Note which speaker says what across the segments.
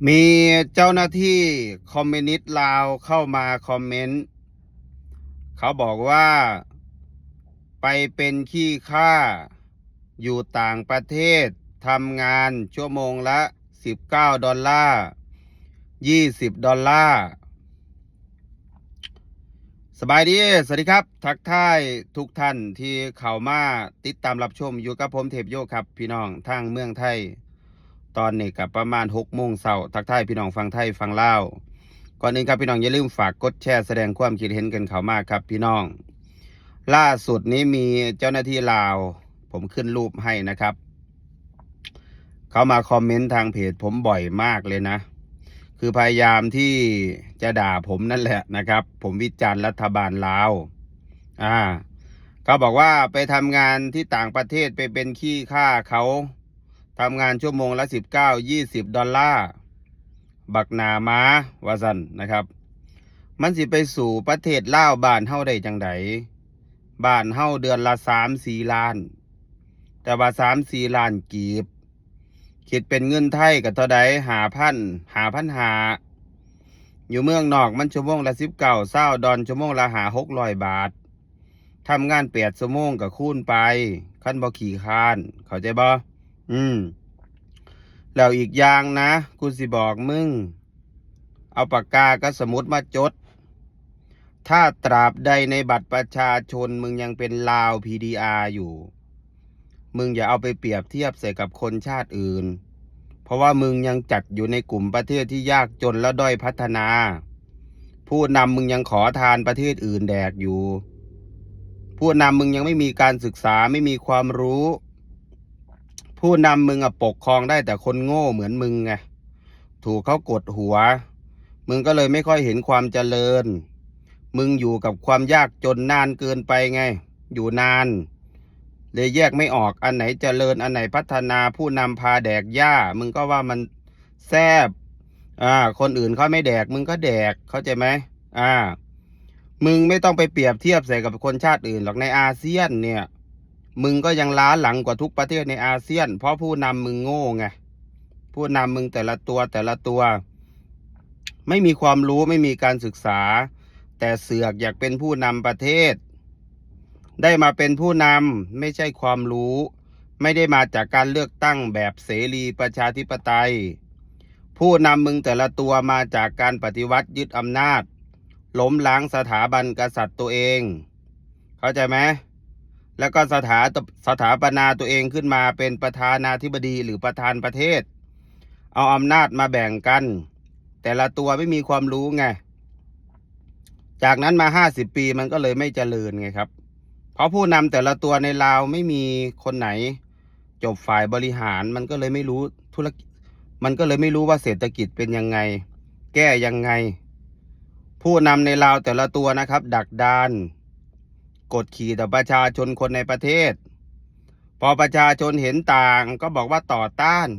Speaker 1: มีเจ้าหน้าที่คอมมิวนิสต์ลาวเข้ามาคอมเมนต์เขาบอกว่าไปเป็นขี้ข้าอยู่ต่างประเทศทำงานชั่วโมงละ19 ดอลลาร์20 ดอลลาร์สบายดีสวัสดีครับทักทายทุกท่านที่เข้ามาติดตามรับชมอยู่กับผมเทพโยครับพี่น้องทางเมืองไทยตอนนี้กับประมาณ6 โมงเช้าทักทายพี่น้องฟังไทยฟังลาวก่อนอื่นครับพี่น้องอย่าลืมฝากกดแชร์แสดงความคิดเห็นกันเข้ามาครับพี่น้องล่าสุดนี้มีเจ้าหน้าที่ลาวผมขึ้นรูปให้นะครับเขามาคอมเมนต์ทางเพจผมบ่อยมากเลยนะคือพยายามที่จะด่าผมนั่นแหละนะครับผมวิจารณ์รัฐบาลลาวเขาบอกว่าไปทำงานที่ต่างประเทศไปเป็นขี้ข้าเขาทำงานชั่วโมงละ19-20 ดอลลาร์บักหนาม้าวาซันนะครับมันสิไปสู่ประเทศลาวบ้านเฮาได้จังไดบ้านเฮาเดือนละ3-4 ล้านแต่ว่า3-4 ล้านกีบคิดเป็นเงินไทยก็เท่าใด5,000อยู่เมืองนอกมันชั่วโมงละ19-20 ดอลชั่วโมงละ600 บาททำงาน8 ชั่วโมงก็คูณไปคันบ่ขี้ค้านเข้าใจบ่แล้วอีกอย่างนะกูสิบอกมึงเอาปากกากับสมุดมาจดถ้าตราบใดในบัตรประชาชนมึงยังเป็นลาว PDR อยู่มึงอย่าเอาไปเปรียบเทียบใส่กับคนชาติอื่นเพราะว่ามึงยังจัดอยู่ในกลุ่มประเทศที่ยากจนและด้อยพัฒนาผู้นำมึงยังขอทานประเทศอื่นแดกอยู่ผู้นำมึงยังไม่มีการศึกษาไม่มีความรู้ผู้นำมึงปกครองได้แต่คนโง่เหมือนมึงไงถูกเขากดหัวมึงก็เลยไม่ค่อยเห็นความเจริญมึงอยู่กับความยากจนนานเกินไปไงอยู่นานเลยแยกไม่ออกอันไหนเจริญอันไหนพัฒนาผู้นำพาแดกหญ้ามึงก็ว่ามันแซ่บคนอื่นเขาไม่แดกมึงก็แดกเข้าใจไหมมึงไม่ต้องไปเปรียบเทียบใส่กับคนชาติอื่นหรอกในอาเซียนเนี่ยมึงก็ยังล้าหลังกว่าทุกประเทศในอาเซียนเพราะผู้นำมึงโง่ไงผู้นำมึงแต่ละตัวไม่มีความรู้ไม่มีการศึกษาแต่เสือกอยากเป็นผู้นำประเทศได้มาเป็นผู้นำไม่ใช่ความรู้ไม่ได้มาจากการเลือกตั้งแบบเสรีประชาธิปไตยผู้นำมึงแต่ละตัวมาจากการปฏิวัติยึดอำนาจล้มล้างสถาบันกษัตริย์ตัวเองเข้าใจไหมแล้วก็สถาปนาตัวเองขึ้นมาเป็นประธานาธิบดีหรือประธานประเทศเอาอำนาจมาแบ่งกันแต่ละตัวไม่มีความรู้ไงจากนั้นมา50 ปีมันก็เลยไม่เจริญไงครับเพราะผู้นำแต่ละตัวในลาวไม่มีคนไหนจบฝ่ายบริหารมันก็เลยไม่รู้ธุรกิจมันก็เลยไม่รู้ว่าเศรษฐกิจเป็นยังไงแก้ยังไงผู้นำในลาวแต่ละตัวนะครับดักดานกดขี่ต่อประชาชนคนในประเทศพอประชาชนเห็นต่างก็บอกว่าต่อต้าน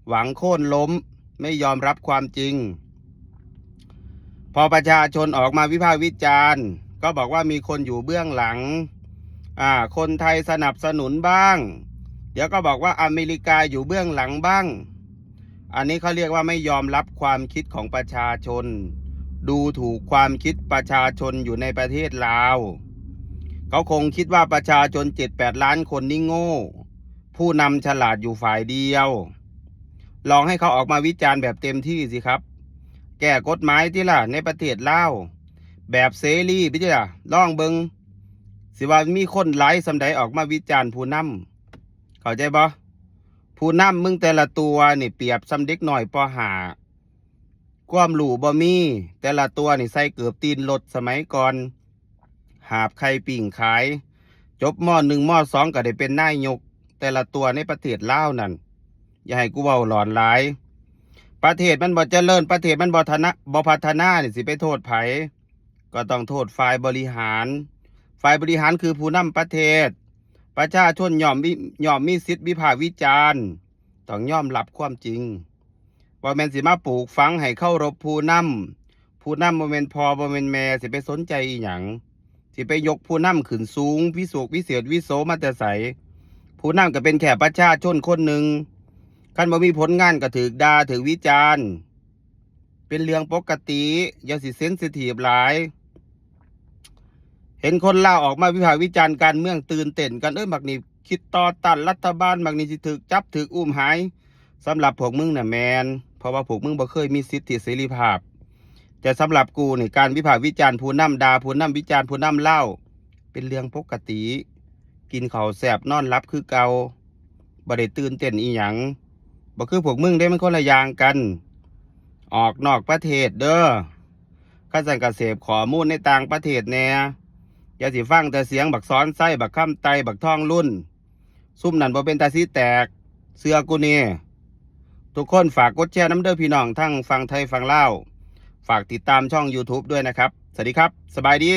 Speaker 1: หวังโค่นล้มไม่ยอมรับความจริงพอประชาชนออกมาวิพากษ์วิจารณ์ก็บอกว่ามีคนอยู่เบื้องหลังคนไทยสนับสนุนบ้างเดี๋ยวก็บอกว่าอเมริกาอยู่เบื้องหลังบ้างอันนี้เขาเรียกว่าไม่ยอมรับความคิดของประชาชนดูถูกความคิดประชาชนอยู่ในประเทศลาวเขาคงคิดว่าประชาชน7-8 ล้านคนนี่โง่ผู้นำฉลาดอยู่ฝ่ายเดียวลองให้เขาออกมาวิจารณ์แบบเต็มที่สิครับแก้กฎหมายที่ล่ะในประเทศลาวแบบเสรีพี่จ้ะลองเบิงสิว่ามีคนหลายสำใดออกมาวิจารณ์ผู้นำเข้าใจบ่ผู้นำมึงแต่ละตัวนี่เปรียบสำเด็กหน่อยป.5ความรู้บ่มีแต่ละตัวนี่ใส่เกือบตีนรถสมัยก่อนหาบไข่ปิ่งขายจบม.1 ม.2ก็ได้เป็นนายกแต่ละตัวในประเทศลาวนั่นอย่าให้กูเว้าหลอนหลายประเทศมันบ่เจริญประเทศมันบ่พัฒนานี่สิไปโทษไผก็ต้องโทษฝ่ายบริหารคือผู้นำประเทศประชาชนยอมมีสิทธิวิพากษ์วิจารณ์ต้องยอมรับความจริงว่าแม่นสิมาปลูกฝังให้เคารพผู้นำบ่แม่นพ่อบ่แม่นแม่สิไปสนใจอีหยังสิไปยกผู้นำขึ้นสูงวิเศษวิโสมาแต่ไสผู้นำก็เป็นแค่ประชาชนคนหนึ่งคันบ่มีผลงานก็ถูกด่าถูกวิจารณ์ เป็นเรื่องปกติอย่าสิเซนซิทีฟหลายเห็นคนลาวออกมาวิพากษ์วิจารณ์การเมืองตื่นเต้นกันบักนี่คิดต่อต้านรัฐบาลบักนี่สิถูกจับถูกอุ้มหายสำหรับพวกมึงน่ะแมนเพราะว่าพวกมึงบ่เคยมีสิทธิเสรีภาพแต่สำหรับกูนี่การวิพากษ์วิจารณ์ผู้นำด่าผู้นำวิจารณ์ผู้นำเล่าเป็นเรื่องปกติกินข้าวแซ่บนอนหลับคือเก่าบ่ได้ตื่นเต้นอีหยังบ่คือพวกมึงได้มันคนละอย่างกันออกนอกประเทศเด้อข้าสั่งกเสพข้อมูลในต่างประเทศแน่อย่าสิฟังแต่เสียงบักซ้อนไส้บักข้ามไตบักท่องรุ่นซุ่มนั่นบ่เป็นตาสีแตกเสื้อกูนี่ทุกคนฝากกดแชร์น้ำเด้อพี่น้องทั้งฟังไทยฟังลาวฝากติดตามช่อง YouTube ด้วยนะครับสวัสดีครับสบายดี